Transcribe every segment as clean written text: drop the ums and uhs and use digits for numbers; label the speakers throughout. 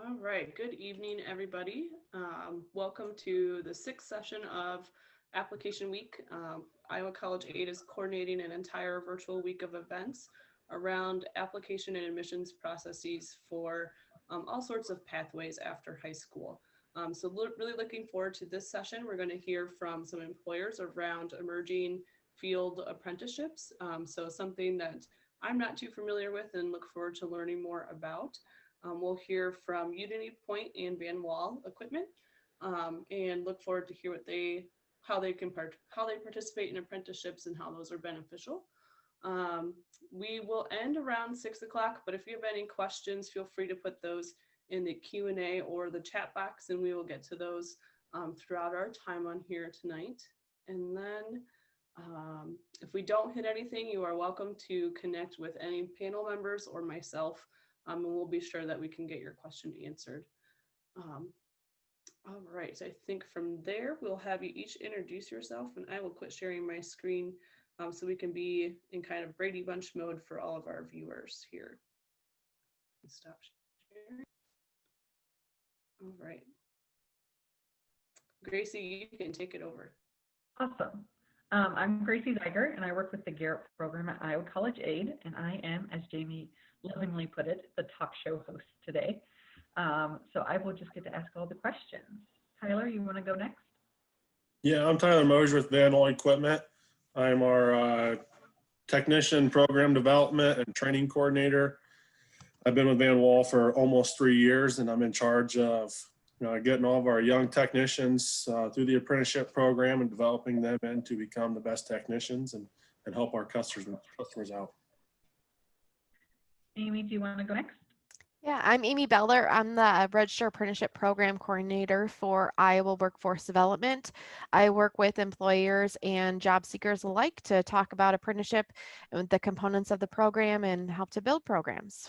Speaker 1: All right, good evening, everybody. Welcome to the sixth session of Application Week. Iowa College Aid is coordinating an entire virtual week of events around application and admissions processes for all sorts of pathways after high school. Really looking forward to this session. We're going to hear from some employers around emerging field apprenticeships. Something that I'm not too familiar with and look forward to learning more about. We'll hear from Unity Point and Van Wall Equipment, and look forward to hear how they participate in apprenticeships and how those are beneficial. We will end around 6 o'clock, but if you have any questions, feel free to put those in the Q&A or the chat box, and we will get to those throughout our time on here tonight. And then if we don't hit anything, you are welcome to connect with any panel members or myself, and we'll be sure that we can get your question answered. All right, so I think from there, we'll have you each introduce yourself, and I will quit sharing my screen so we can be in kind of Brady Bunch mode for all of our viewers here. Stop sharing. All right. Gracie, you can take it over.
Speaker 2: Awesome. I'm Gracie Zeiger, and I work with the Garrett program at Iowa College Aid, and I am, as Jamie lovingly put it, the talk show host today. So I will just get to ask all the questions. Tyler, you want to go next?
Speaker 3: Yeah, I'm Tyler Mosier with Van Wall Equipment. I'm our technician program development and training coordinator. I've been with Van Wall for almost 3 years, and I'm in charge of getting all of our young technicians through the apprenticeship program and developing them in to become the best technicians and help our customers out.
Speaker 2: Amy, do you want to go next?
Speaker 4: Yeah, I'm Amy Beller. I'm the Registered Apprenticeship Program Coordinator for Iowa Workforce Development. I work with employers and job seekers alike to talk about apprenticeship and the components of the program and help to build programs.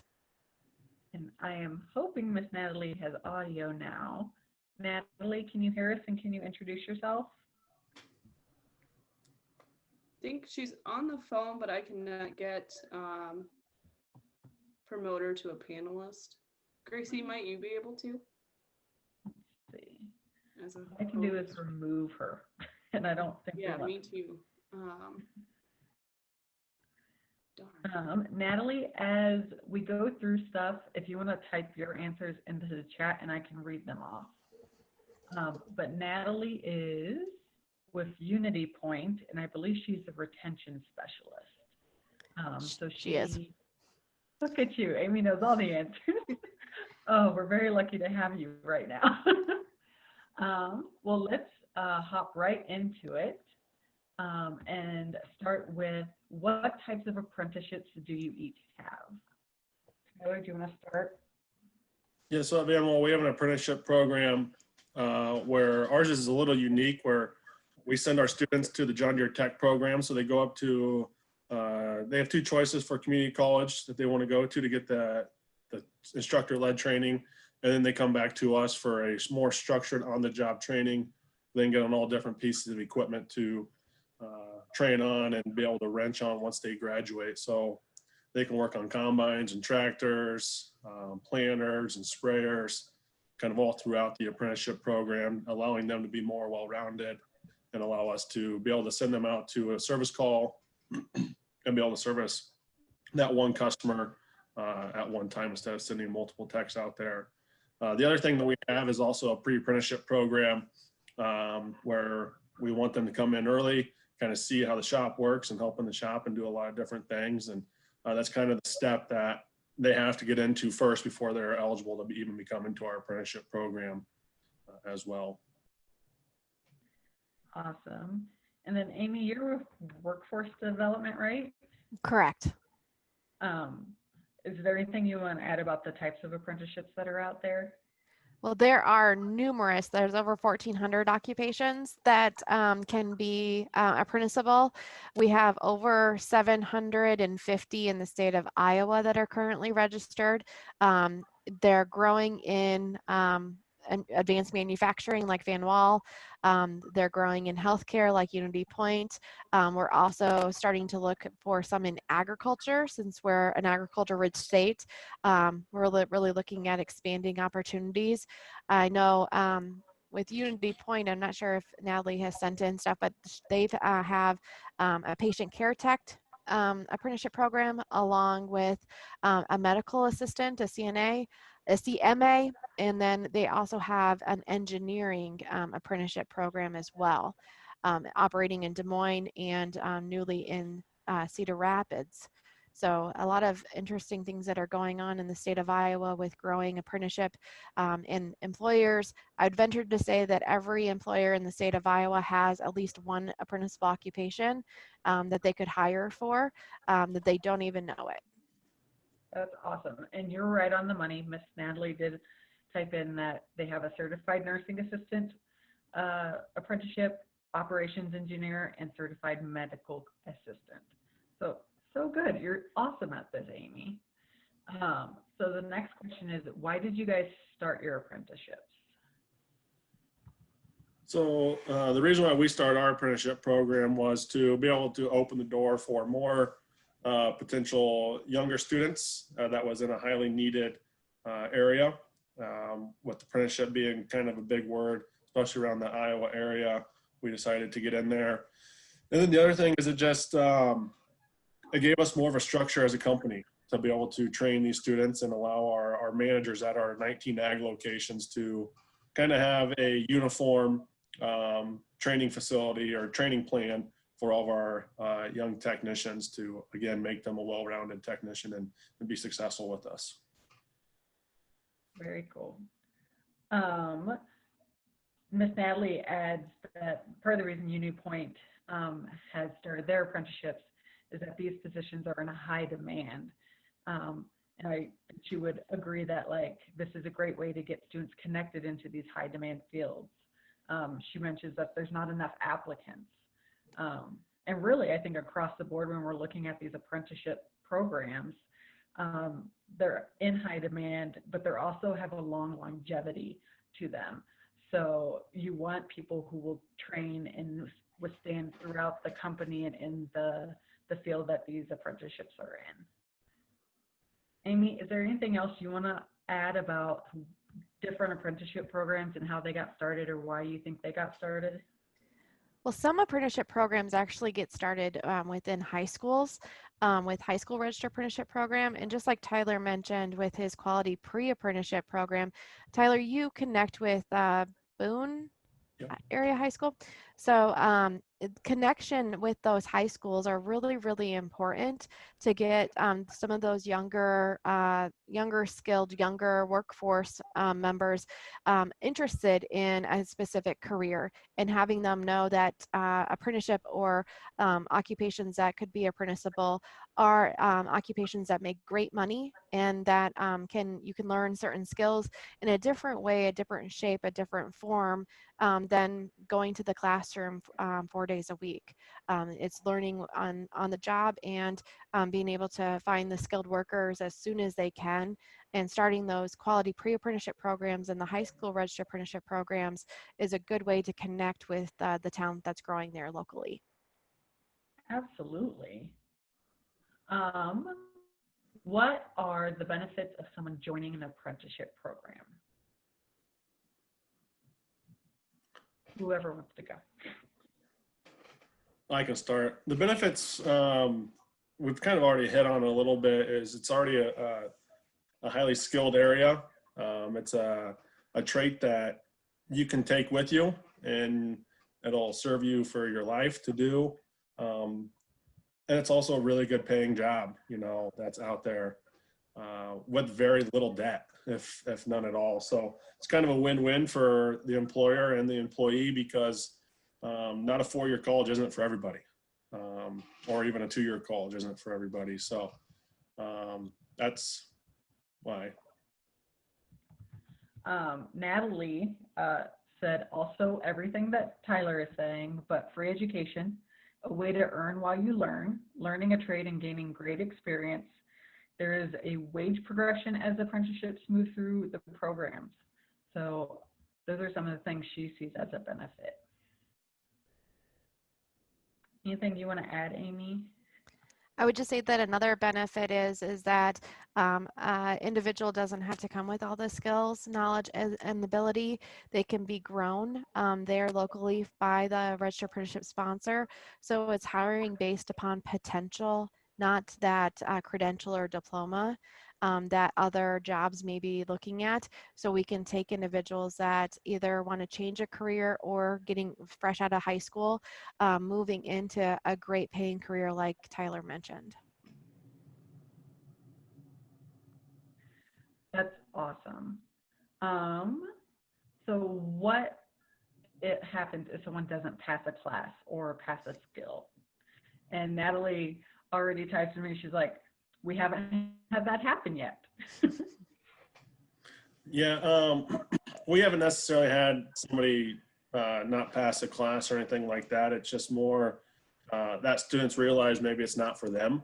Speaker 2: And I am hoping Miss Natalie has audio now. Natalie, can you hear us and can you introduce yourself?
Speaker 1: I think she's on the phone, but I cannot get promote her to a panelist. Gracie, might you be able to?
Speaker 2: Let's see. What I can do is remove her, and I don't think.
Speaker 1: Yeah, me too.
Speaker 2: Natalie, as we go through stuff, if you want to type your answers into the chat, and I can read them off. But Natalie is with Unity Point, and I believe she's a retention specialist. So
Speaker 4: she is.
Speaker 2: Look at you. Amy knows all the answers. Oh, we're very lucky to have you right now. Well, let's hop right into it and start with what types of apprenticeships do you each have? Tyler, do you want to start?
Speaker 3: Yeah, so at Van Wall, we have an apprenticeship program where ours is a little unique, where we send our students to the John Deere Tech program. So they go up to they have 2 choices for community college that they want to go to get the instructor-led training, and then they come back to us for a more structured on-the-job training, then get on all different pieces of equipment to train on and be able to wrench on once they graduate. So they can work on combines and tractors, planters and sprayers, kind of all throughout the apprenticeship program, allowing them to be more well-rounded and allow us to be able to send them out to a service call and be able to service that one customer at one time instead of sending multiple techs out there. The other thing that we have is also a pre-apprenticeship program where we want them to come in early, kind of see how the shop works and help in the shop and do a lot of different things. And that's kind of the step that they have to get into first before they're eligible to even become into our apprenticeship program as well.
Speaker 2: Awesome. And then Amy, you're with workforce development, right?
Speaker 4: Correct.
Speaker 2: Is there anything you want to add about the types of apprenticeships that are out there?
Speaker 4: Well, there are numerous. There's over 1,400 occupations that can be apprenticeable. We have over 750 in the state of Iowa that are currently registered. They're growing in advanced manufacturing like Van Wall. They're growing in healthcare like Unity Point. We're also starting to look for some in agriculture, since we're an agriculture-rich state. We're really looking at expanding opportunities. I know with Unity Point, I'm not sure if Natalie has sent in stuff, but they have a patient care tech apprenticeship program, along with a medical assistant, a CNA, a CMA, and then they also have an engineering apprenticeship program as well, operating in Des Moines and newly in Cedar Rapids. So a lot of interesting things that are going on in the state of Iowa with growing apprenticeship and employers. I'd venture to say that every employer in the state of Iowa has at least one apprenticeable occupation that they could hire for, that they don't even know it.
Speaker 2: That's awesome. And you're right on the money. Miss Natalie did type in that they have a certified nursing assistant apprenticeship, operations engineer, and certified medical assistant. So good. You're awesome at this, Amy. So the next question is, why did you guys start your apprenticeships?
Speaker 3: So the reason why we started our apprenticeship program was to be able to open the door for more potential younger students that was in a highly needed area, with apprenticeship being kind of a big word, especially around the Iowa area. We decided to get in there. And then the other thing is it just, it gave us more of a structure as a company to be able to train these students and allow our managers at our 19 ag locations to kind of have a uniform training facility or training plan for all of our young technicians to, again, make them a well-rounded technician and be successful with us.
Speaker 2: Very cool. Miss Natalie adds that part of the reason Unity Point has started their apprenticeships is that these positions are in a high demand. And she would agree that, like, this is a great way to get students connected into these high demand fields. She mentions that there's not enough applicants. And really, I think across the board, when we're looking at these apprenticeship programs, they're in high demand, but they also have a long longevity to them. So you want people who will train and withstand throughout the company and in the field that these apprenticeships are in. Amy, is there anything else you want to add about different apprenticeship programs and how they got started, or why you think they got started?
Speaker 4: Well, some apprenticeship programs actually get started within high schools with high school registered apprenticeship program. And just like Tyler mentioned with his quality pre-apprenticeship program, Tyler, you connect with Boone area high school. So connection with those high schools are really, really important to get some of those younger skilled, younger workforce members interested in a specific career, and having them know that apprenticeship or occupations that could be apprenticeable are occupations that make great money, and that you can learn certain skills in a different way, a different shape, a different form than going to the classroom 4 days a week. It's learning on the job, and being able to find the skilled workers as soon as they can, and starting those quality pre-apprenticeship programs and the high school registered apprenticeship programs is a good way to connect with the talent that's growing there locally.
Speaker 2: Absolutely. What are the benefits of someone joining an apprenticeship program? Whoever wants to go.
Speaker 3: I can start. The benefits, we've kind of already hit on a little bit, is it's already a highly skilled area. It's a trait that you can take with you, and it'll serve you for your life to do. And it's also a really good paying job, that's out there with very little debt, if none at all. So it's kind of a win-win for the employer and the employee, because not a 4-year college isn't for everybody, or even a 2-year college isn't for everybody. So that's why.
Speaker 2: Natalie said also everything that Tyler is saying, but free education, a way to earn while you learn, learning a trade and gaining great experience. There is a wage progression as apprenticeships move through the programs. So those are some of the things she sees as a benefit. Anything you want to add, Amy?
Speaker 4: I would just say that another benefit is that individual doesn't have to come with all the skills, knowledge, and ability. They can be grown there locally by the registered apprenticeship sponsor. So it's hiring based upon potential, not that credential or diploma that other jobs may be looking at. So we can take individuals that either want to change a career or getting fresh out of high school, moving into a great paying career like Tyler mentioned.
Speaker 2: That's awesome. So what it happens if someone doesn't pass a class or pass a skill? And Natalie already typed to me, she's like, we haven't had that happen yet.
Speaker 3: Yeah, we haven't necessarily had somebody not pass a class or anything like that. It's just more that students realize maybe it's not for them.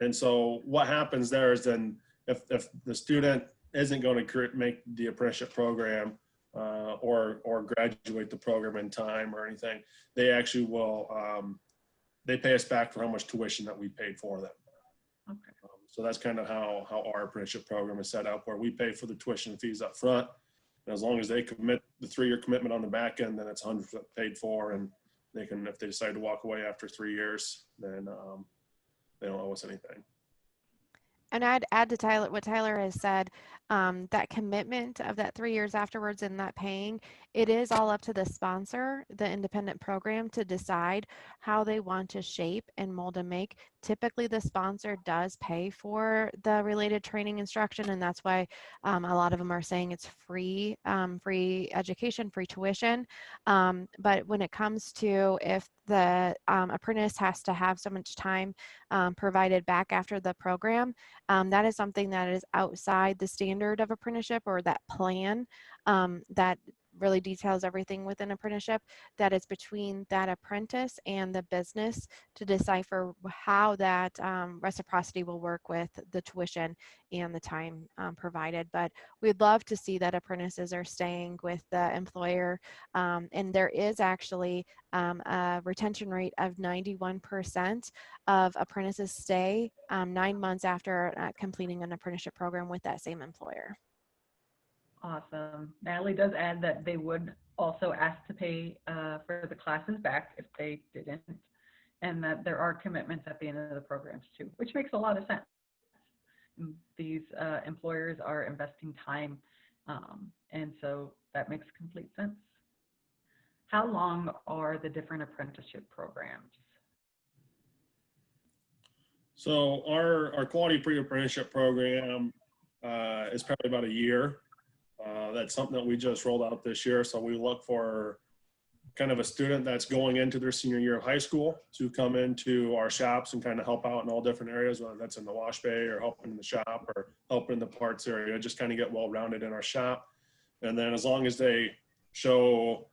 Speaker 3: And so what happens there is then if the student isn't going to make the apprenticeship program or graduate the program in time or anything, they actually will, they pay us back for how much tuition that we paid for them.
Speaker 2: Okay.
Speaker 3: So that's kind of how our apprenticeship program is set up, where we pay for the tuition fees up front. And as long as they commit the 3-year commitment on the back end, then it's 100% paid for. And they can, if they decide to walk away after 3 years, then they don't owe us anything.
Speaker 4: And I'd add to Tyler what Tyler has said, that commitment of that 3 years afterwards and that paying, it is all up to the sponsor, the independent program, to decide how they want to shape and mold and make. Typically, the sponsor does pay for the related training instruction, and that's why a lot of them are saying it's free, free education, free tuition. But when it comes to if the apprentice has to have so much time provided back after the program, that is something that is outside the standard of apprenticeship or that plan that really details everything within apprenticeship, that is between that apprentice and the business to decipher how that reciprocity will work with the tuition and the time provided. But we'd love to see that apprentices are staying with the employer, and there is actually a retention rate of 91% of apprentices stay 9 months after completing an apprenticeship program with that same employer.
Speaker 2: Awesome. Natalie does add that they would also ask to pay for the classes back if they didn't, and that there are commitments at the end of the programs too, which makes a lot of sense. These employers are investing time, and so that makes complete sense. How long are the different apprenticeship programs?
Speaker 3: So our quality pre-apprenticeship program is probably about a year. That's something that we just rolled out this year. So we look for kind of a student that's going into their senior year of high school to come into our shops and kind of help out in all different areas, whether that's in the wash bay or helping in the shop or helping in the parts area, just kind of get well-rounded in our shop. And then as long as they show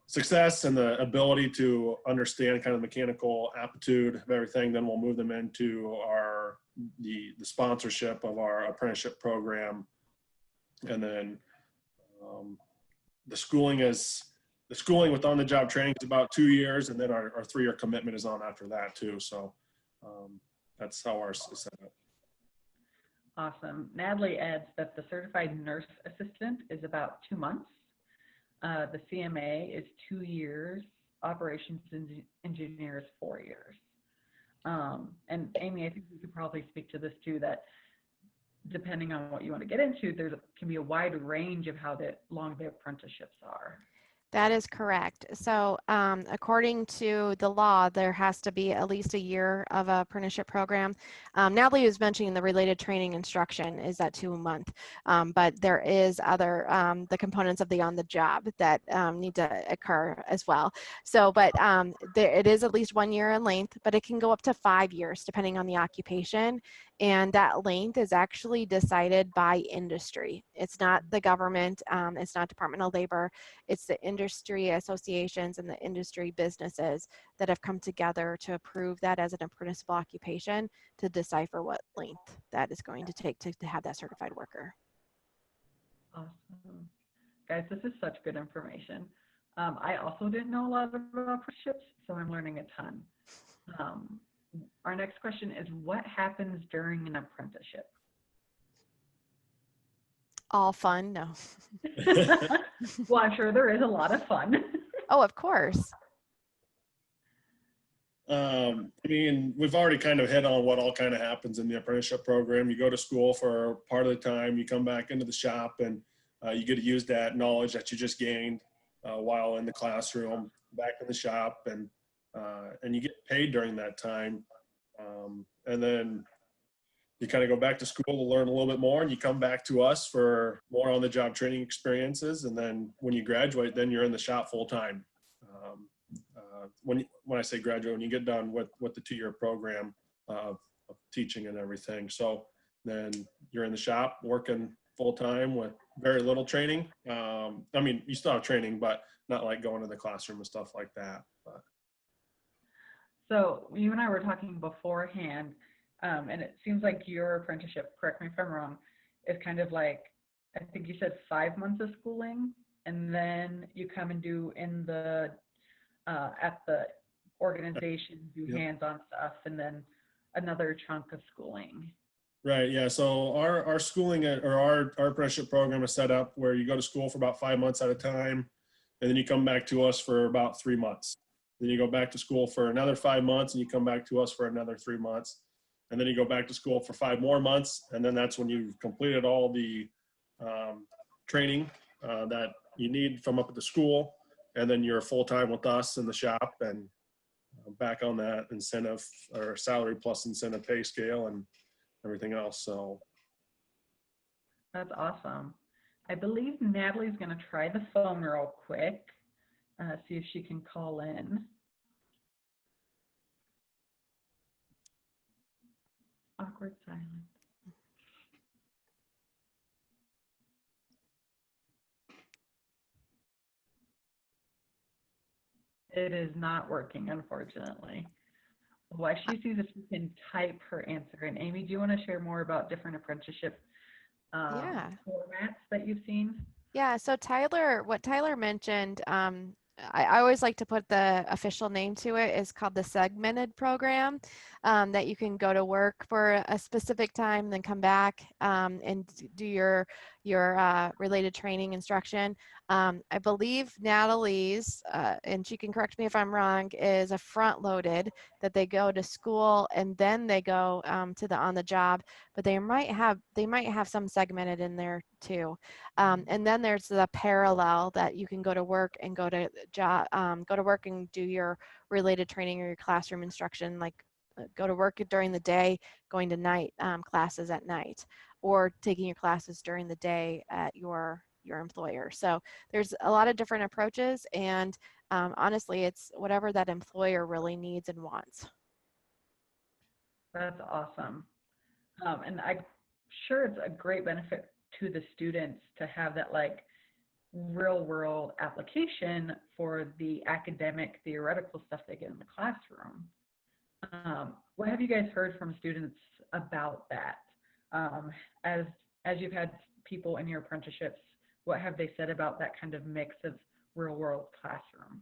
Speaker 3: success and the ability to understand kind of mechanical aptitude of everything, then we'll move them into the sponsorship of our apprenticeship program. And then the schooling with on-the-job training is about 2 years, and then our 3-year commitment is on after that too. So that's how ours is set up.
Speaker 2: Awesome. Natalie adds that the certified nurse assistant is about 2 months. The CMA is 2 years. Operations engineer is 4 years. And Amy, I think you could probably speak to this too, that depending on what you want to get into, there can be a wide range of how long the apprenticeships are.
Speaker 4: That is correct. So according to the law, there has to be at least a year of an apprenticeship program. Natalie was mentioning the related training instruction is that 2 month, but there is other, the components of the on the job that need to occur as well. So, but it is at least 1 year in length, but it can go up to 5 years depending on the occupation. And that length is actually decided by industry. It's not the government, it's not Department of Labor, it's the industry associations and the industry businesses that have come together to approve that as an apprenticeable occupation to decipher what length that is going to take to have that certified worker.
Speaker 2: Awesome. Guys, this is such good information. I also didn't know a lot about apprenticeships, so I'm learning a ton. Our next question is, what happens during an apprenticeship?
Speaker 4: All fun? No.
Speaker 2: Well, I'm sure there is a lot of fun.
Speaker 4: Oh, of course.
Speaker 3: I mean, we've already kind of hit on what all kind of happens in the apprenticeship program. You go to school for part of the time, you come back into the shop, and you get to use that knowledge that you just gained while in the classroom back in the shop, and you get paid during that time. And then you kind of go back to school to learn a little bit more, and you come back to us for more on-the-job training experiences. And then when you graduate, then you're in the shop full time. When I say graduate, when you get done with the 2-year program of teaching and everything. So then you're in the shop working full time with very little training. I mean, you still have training, but not like going to the classroom and stuff like that. But.
Speaker 2: So you and I were talking beforehand, and it seems like your apprenticeship, correct me if I'm wrong, is kind of like, I think you said 5 months of schooling, and then you come and do at the organization, do
Speaker 3: Yep.
Speaker 2: hands-on stuff, and then another chunk of schooling.
Speaker 3: Right. Yeah. So our schooling or our apprenticeship program is set up where you go to school for about 5 months at a time, and then you come back to us for about 3 months. Then you go back to school for another 5 months, and you come back to us for another 3 months. And then you go back to school for 5 more months. And then that's when you've completed all the training that you need from up at the school. And then you're full-time with us in the shop and back on that incentive or salary plus incentive pay scale and everything else. So
Speaker 2: That's awesome. I believe Natalie's going to try the phone real quick, see if she can call in. Awkward silence. It is not working, unfortunately. While she sees if she can type her answer. And Amy, do you want to share more about different apprenticeship
Speaker 4: Yeah.
Speaker 2: formats that you've seen?
Speaker 4: Yeah, so what Tyler mentioned, I always like to put the official name to it, is called the segmented program, that you can go to work for a specific time, then come back and do your related training instruction. I believe Natalie's, and she can correct me if I'm wrong, is a front loaded, that they go to school and then they go to the on the job, but they might have some segmented in there too. And then there's the parallel that you can go to work and go to work and do your related training or your classroom instruction, like go to work during the day, going to night classes at night, or taking your classes during the day at your employer. So there's a lot of different approaches, and honestly, it's whatever that employer really needs and wants.
Speaker 2: That's awesome. And I'm sure it's a great benefit to the students to have that like real world application for the academic theoretical stuff they get in the classroom. What have you guys heard from students about that? As you've had people in your apprenticeships, what have they said about that kind of mix of real world classroom?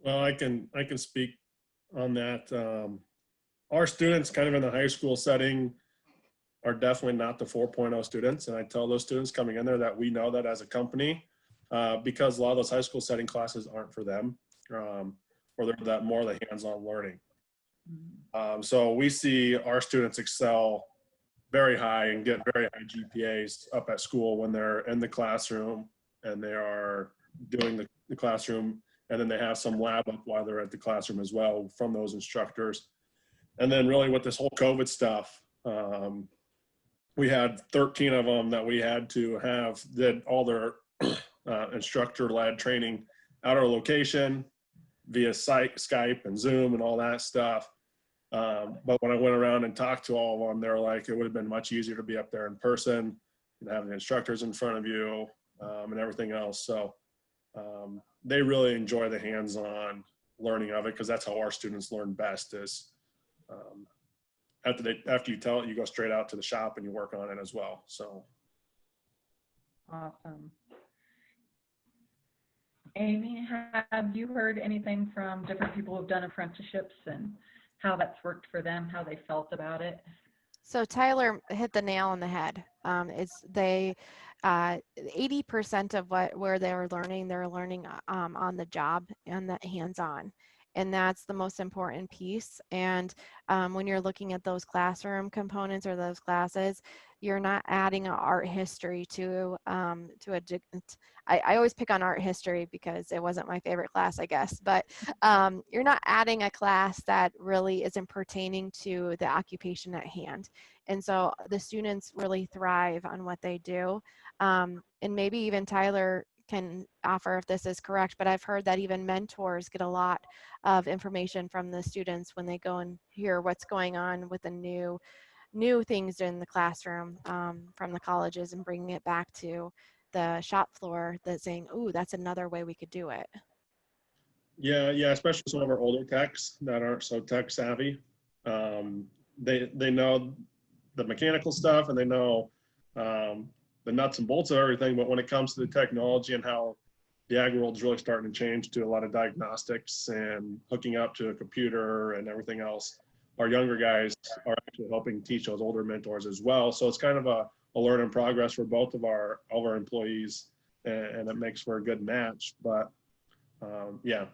Speaker 3: well, I can speak on that. Our students kind of in the high school setting are definitely not the 4.0 students. And I tell those students coming in there that we know that as a company, because a lot of those high school setting classes aren't for them, or they're that more the hands-on learning. So we see our students excel very high and get very high GPAs up at school when they're in the classroom and they are doing the classroom, and then they have some lab up while they're at the classroom as well from those instructors. And then really with this whole COVID stuff, we had 13 of them that we had to have did all their instructor-led training at our location via Skype and Zoom and all that stuff. But when I went around and talked to all of them, they were like, it would have been much easier to be up there in person and have the instructors in front of you and everything else. So they really enjoy the hands-on learning of it, because that's how our students learn best is after you tell it, you go straight out to the shop and you work on it as well. So
Speaker 2: Awesome. Amy, have you heard anything from different people who've done apprenticeships and how that's worked for them, how they felt about it?
Speaker 4: So Tyler hit the nail on the head. It's they 80% of where they're learning on the job and the hands-on. And that's the most important piece. And when you're looking at those classroom components or those classes, you're not adding an art history to I always pick on art history because it wasn't my favorite class, I guess. But you're not adding a class that really isn't pertaining to the occupation at hand. And so the students really thrive on what they do. And maybe even Tyler can offer if this is correct, but I've heard that even mentors get a lot of information from the students when they go and hear what's going on with the new things in the classroom from the colleges and bringing it back to the shop floor, that saying, "Ooh, that's another way we could do it."
Speaker 3: Yeah, especially some of our older techs that aren't so tech savvy. They know the mechanical stuff and they know the nuts and bolts of everything, but when it comes to the technology and how the ag world's really starting to change to a lot of diagnostics and hooking up to a computer and everything else, our younger guys are actually helping teach those older mentors as well. So it's kind of a learn in progress for both of our employees, and it makes for a good match. But yeah.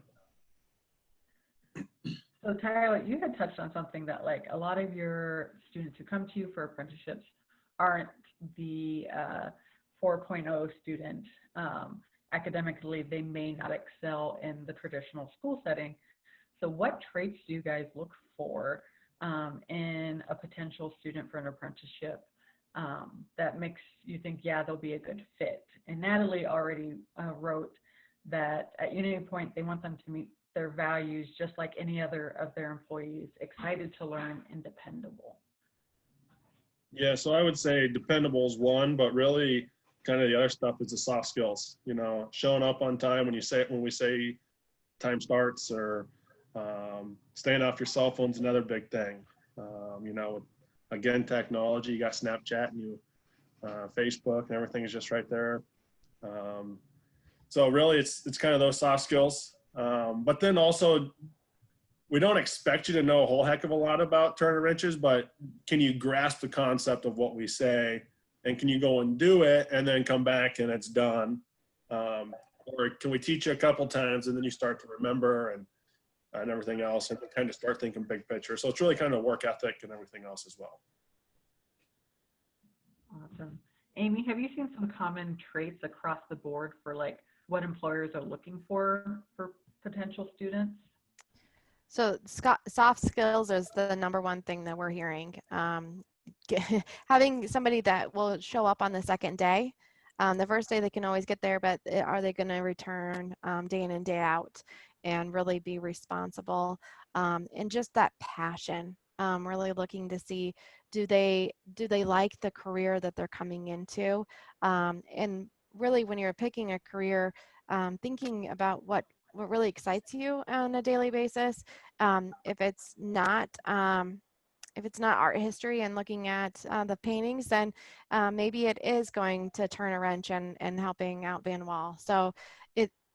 Speaker 2: So Tyler, you had touched on something that like a lot of your students who come to you for apprenticeships aren't the 4.0 student. Academically, they may not excel in the traditional school setting. So what traits do you guys look for in a potential student for an apprenticeship that makes you think, yeah, they'll be a good fit? And Natalie already wrote that at Unity Point, they want them to meet their values just like any other of their employees, excited to learn and dependable.
Speaker 3: Yeah, so I would say dependable is one, but really kind of the other stuff is the soft skills, showing up on time when we say time starts, or staying off your cell phone's another big thing. Again, technology, you got Snapchat and Facebook and everything is just right there. So really it's kind of those soft skills. But then also, we don't expect you to know a whole heck of a lot about turner wrenches, but can you grasp the concept of what we say, and can you go and do it and then come back and it's done? Or can we teach you a couple times and then you start to remember and everything else, and kind of start thinking big picture. So it's really kind of work ethic and everything else as well.
Speaker 2: Awesome. Amy, have you seen some common traits across the board for like what employers are looking for potential students?
Speaker 4: So soft skills is the number one thing that we're hearing. Having somebody that will show up on the second day. The first day they can always get there, but are they going to return day in and day out and really be responsible? And just that passion, really looking to see, do they like the career that they're coming into? And really when you're picking a career, thinking about what really excites you on a daily basis. If it's not art history and looking at the paintings, then maybe it is going to turn a wrench and helping out Van Wall. So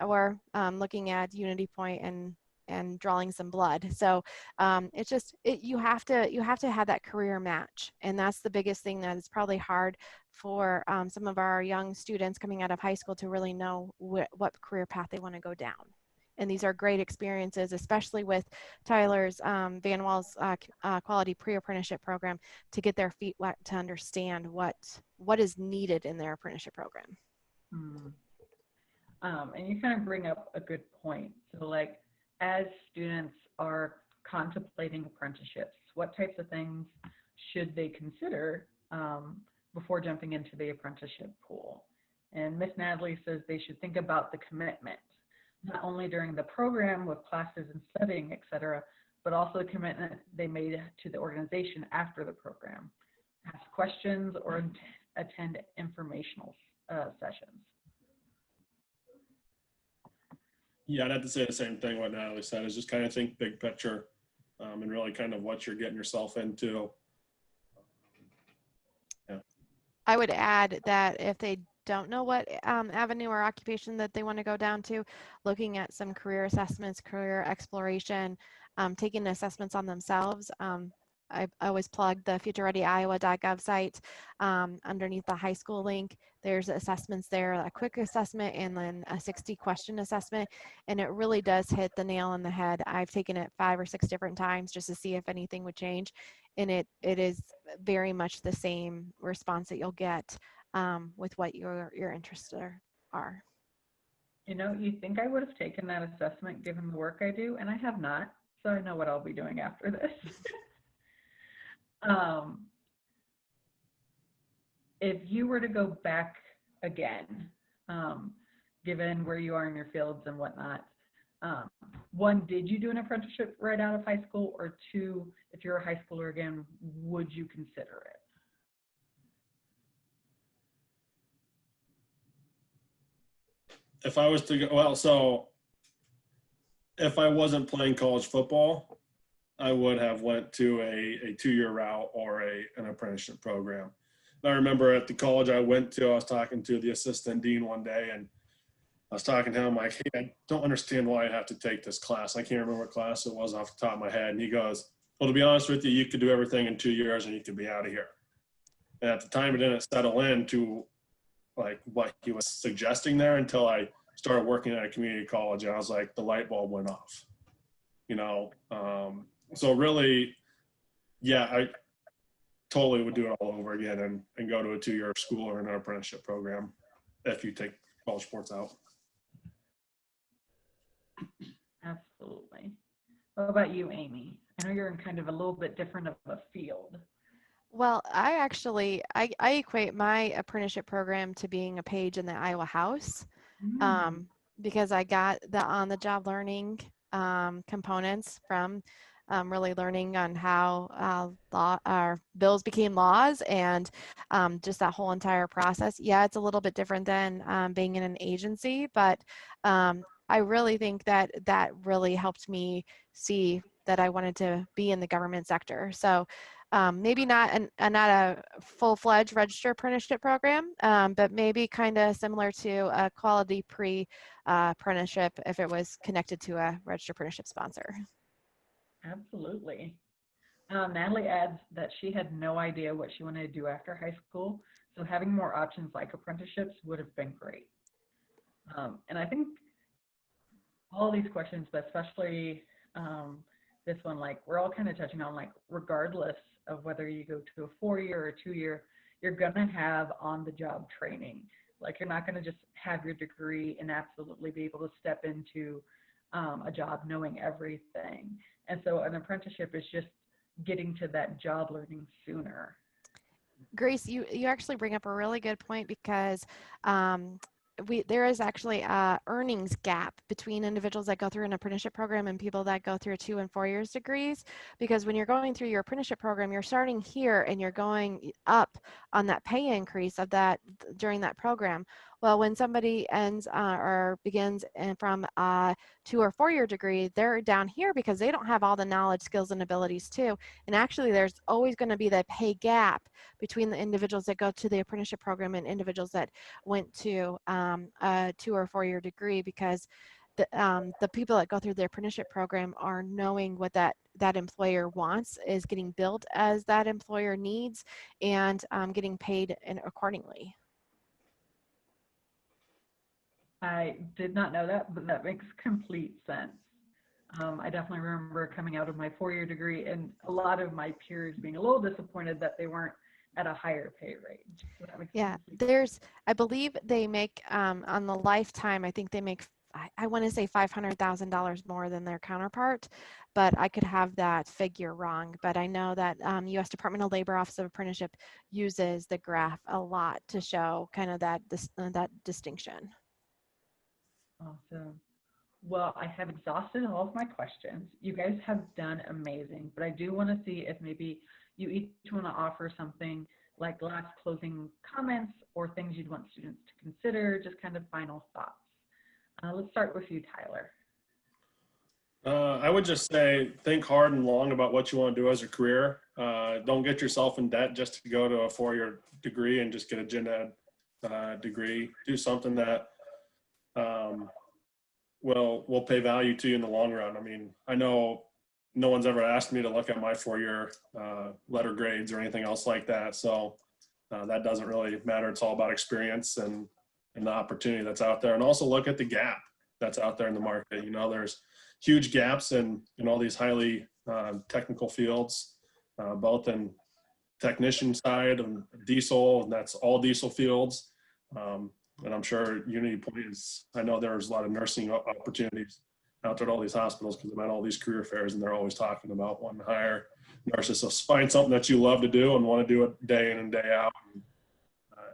Speaker 4: or looking at Unity Point and drawing some blood. So it's just you have to have that career match, and that's the biggest thing that is probably hard for some of our young students coming out of high school to really know what career path they want to go down. And these are great experiences, especially with Tyler's Van Wall's quality pre-apprenticeship program, to get their feet wet to understand what is needed in their apprenticeship program.
Speaker 2: And you kind of bring up a good point. So like, as students are contemplating apprenticeships, what types of things should they consider before jumping into the apprenticeship pool? And Miss Natalie says they should think about the commitment, not only during the program with classes and studying, et cetera, but also the commitment they made to the organization after the program. Ask questions or attend informational sessions.
Speaker 3: Yeah, I'd have to say the same thing what Natalie said, is just kind of think big picture and really kind of what you're getting yourself into.
Speaker 4: I would add that if they don't know what avenue or occupation that they want to go down to, looking at some career assessments, career exploration, taking assessments on themselves. I always plug the futurereadyiowa.gov site. Underneath the high school link, there's assessments there, a quick assessment and then a 60-question assessment. And it really does hit the nail on the head. I've taken it 5 or 6 different times just to see if anything would change. And it is very much the same response that you'll get with what your interests are.
Speaker 2: You know, you think I would have taken that assessment given the work I do, and I have not, so I know what I'll be doing after this. If you were to go back again, given where you are in your fields and whatnot, one, did you do an apprenticeship right out of high school? Or two, if you're a high schooler again, would you consider it?
Speaker 3: If I was to go, well, so if I wasn't playing college football, I would have went to a 2-year route or an apprenticeship program. I remember at the college I went to, I was talking to the assistant dean one day, and I was talking to him like, hey, I don't understand why I have to take this class. I can't remember what class it was off the top of my head. And he goes, well, to be honest with you, you could do everything in 2 years and you could be out of here. And at the time, it didn't settle into like what he was suggesting there until I started working at a community college, and I was like, the light bulb went off, you know? So really, yeah, I totally would do it all over again and go to a 2-year school or an apprenticeship program if you take college sports out.
Speaker 2: Absolutely. What about you, Amy? I know you're in kind of a little bit different of a field.
Speaker 4: Well, I equate my apprenticeship program to being a page in the Iowa House, because I got the on-the-job learning components from really learning on how our bills became laws, and just that whole entire process. Yeah, it's a little bit different than being in an agency, but I really think that that really helped me see that I wanted to be in the government sector. So maybe not a full-fledged registered apprenticeship program, but maybe kind of similar to a quality apprenticeship if it was connected to a registered apprenticeship sponsor.
Speaker 2: Absolutely. Natalie adds that she had no idea what she wanted to do after high school, so having more options like apprenticeships would have been great. And I think all these questions, but especially this one, like we're all kind of touching on, like regardless of whether you go to a 4-year or a 2-year, you're gonna have on-the-job training. Like you're not gonna just have your degree and absolutely be able to step into a job knowing everything. And so an apprenticeship is just getting to that job learning sooner.
Speaker 4: Grace, you actually bring up a really good point, because there is actually a earnings gap between individuals that go through an apprenticeship program and people that go through 2 and 4 years degrees, because when you're going through your apprenticeship program, you're starting here and you're going up on that pay increase of that during that program. Well, when somebody ends or begins from a 2 or 4 year degree, they're down here because they don't have all the knowledge, skills, and abilities too. And actually, there's always going to be that pay gap between the individuals that go to the apprenticeship program and individuals that went to a 2 or 4 year degree, because the people that go through the apprenticeship program are knowing what that employer wants, is getting billed as that employer needs, and getting paid accordingly.
Speaker 2: I did not know that, but that makes complete sense. I definitely remember coming out of my 4-year degree and a lot of my peers being a little disappointed that they weren't at a higher pay rate. So
Speaker 4: yeah, I believe they make on the lifetime, I think they make, I want to say $500,000 more than their counterpart, but I could have that figure wrong. But I know that U.S. Department of Labor Office of Apprenticeship uses the graph a lot to show kind of that distinction.
Speaker 2: Awesome. Well, I have exhausted all of my questions. You guys have done amazing, but I do want to see if maybe you each want to offer something like last closing comments or things you'd want students to consider, just kind of final thoughts. Let's start with you, Tyler.
Speaker 3: I would just say, think hard and long about what you want to do as a career. Don't get yourself in debt just to go to a 4-year degree and just get a gen ed degree. Do something that will pay value to you in the long run. I mean, I know no one's ever asked me to look at my 4-year letter grades or anything else like that. So that doesn't really matter. It's all about experience and the opportunity that's out there. And also look at the gap that's out there in the market. You know, there's huge gaps in all these highly technical fields, both in technician side and diesel, and that's all diesel fields. And I'm sure Unity Point is, I know there's a lot of nursing opportunities out there at all these hospitals because I'm at all these career fairs and they're always talking about wanting to hire nurses. So find something that you love to do and want to do it day in and day out.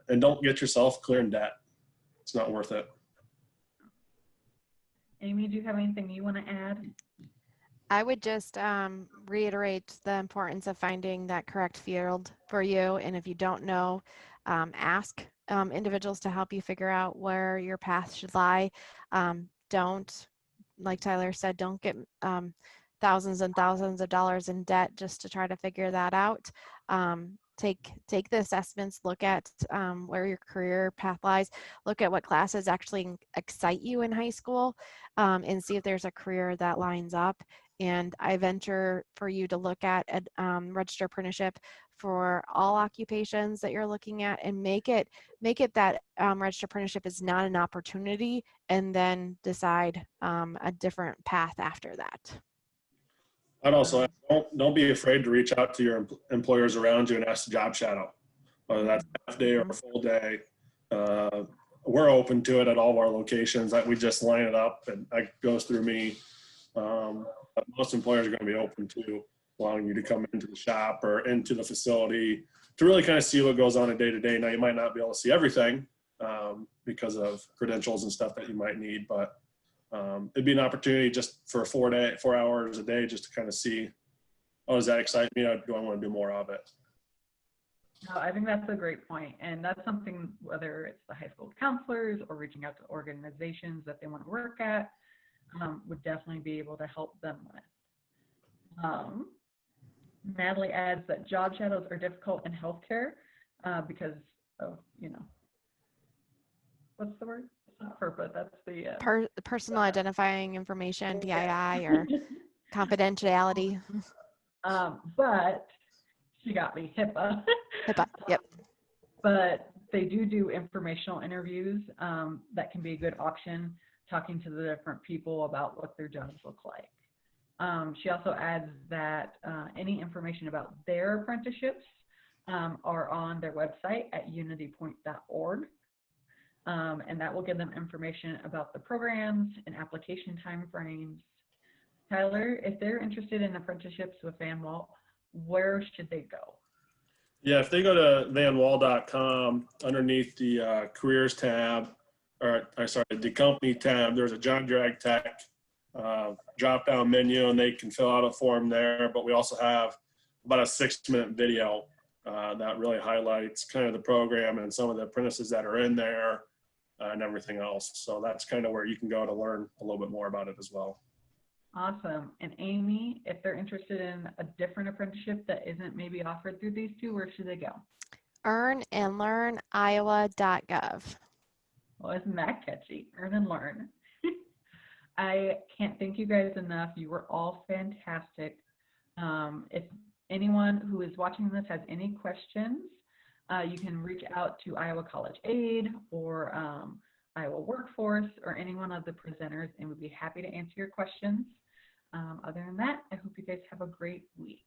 Speaker 3: And don't get yourself clear in debt. It's not worth it.
Speaker 2: Amy, do you have anything you want to add?
Speaker 4: I would just reiterate the importance of finding that correct field for you. And if you don't know, ask individuals to help you figure out where your path should lie. Don't, like Tyler said, don't get thousands and thousands of dollars in debt just to try to figure that out. Take the assessments, look at where your career path lies, look at what classes actually excite you in high school, and see if there's a career that lines up. And I venture for you to look at register apprenticeship for all occupations that you're looking at, and make it that register apprenticeship is not an opportunity, and then decide a different path after that.
Speaker 3: I'd also add, don't be afraid to reach out to your employers around you and ask to job shadow, whether that's half day or a full day. We're open to it at all of our locations. We just line it up and that goes through me. But most employers are going to be open to allowing you to come into the shop or into the facility to really kind of see what goes on a day to day. Now, you might not be able to see everything because of credentials and stuff that you might need, but it'd be an opportunity just for 4 hours a day just to kind of see, oh, does that excite me? Do I want to do more of it?
Speaker 2: No, I think that's a great point. And that's something, whether it's the high school counselors or reaching out to organizations that they want to work at, would definitely be able to help them with. Natalie adds that job shadows are difficult in healthcare because of, what's the word? It's not FERPA, that's the
Speaker 4: Personal identifying information, PII, or confidentiality.
Speaker 2: But she got me, HIPAA.
Speaker 4: HIPAA, yep.
Speaker 2: But they do informational interviews that can be a good option, talking to the different people about what their jobs look like. She also adds that any information about their apprenticeships are on their website at unitypoint.org. And that will give them information about the programs and application timeframes. Tyler, if they're interested in apprenticeships with Van Walt, where should they go?
Speaker 3: Yeah, if they go to vanwall.com, underneath the careers tab, the company tab, there's a John Deere Ag Tech drop-down menu, and they can fill out a form there. But we also have about a 6-minute video that really highlights kind of the program and some of the apprentices that are in there and everything else. So that's kind of where you can go to learn a little bit more about it as well.
Speaker 2: Awesome. And Amy, if they're interested in a different apprenticeship that isn't maybe offered through these two, where should they go?
Speaker 4: earnandlearniowa.gov.
Speaker 2: Well, isn't that catchy? Earn and learn. I can't thank you guys enough. You were all fantastic. If anyone who is watching this has any questions, you can reach out to Iowa College Aid or Iowa Workforce or any one of the presenters, and we'd be happy to answer your questions. Other than that, I hope you guys have a great week.